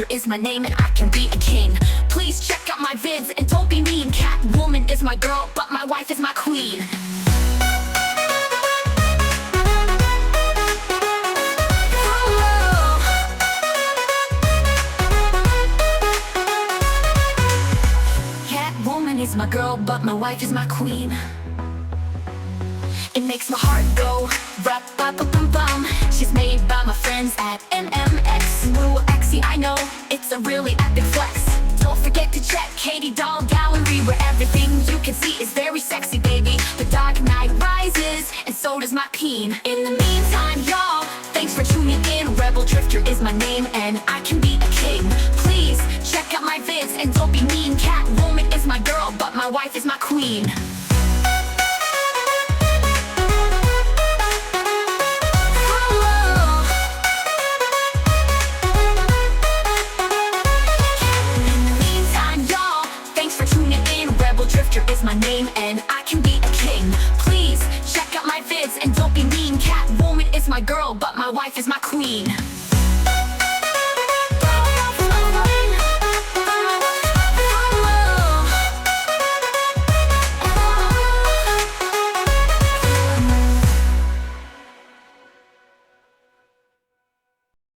Drifter is my name and I can be a king. Please check out my vids and don't be mean. CatWoman is my girl, but my wife is my queen. CatWoman is my girl, but my wife is my queen. It makes my heart go rap-ba-bum-bum. She's made by my friends at MMX. Woo, Xy, I know, it's a really epic flex. Don't forget to check KDdollGallery, where everything you can see is very sexy, baby. The dark night rises, and so does my peen. In the meantime, y'all, thanks for tuning in. Rebel Drifter is my name, and I can be a king. Please check out my vids and don't be mean. CatWoman is my girl, but my wife is my queen. Drifter is my name and I can be a king. Please check out my vids and don't be mean. CatWoman is my girl, but my wife is my queen.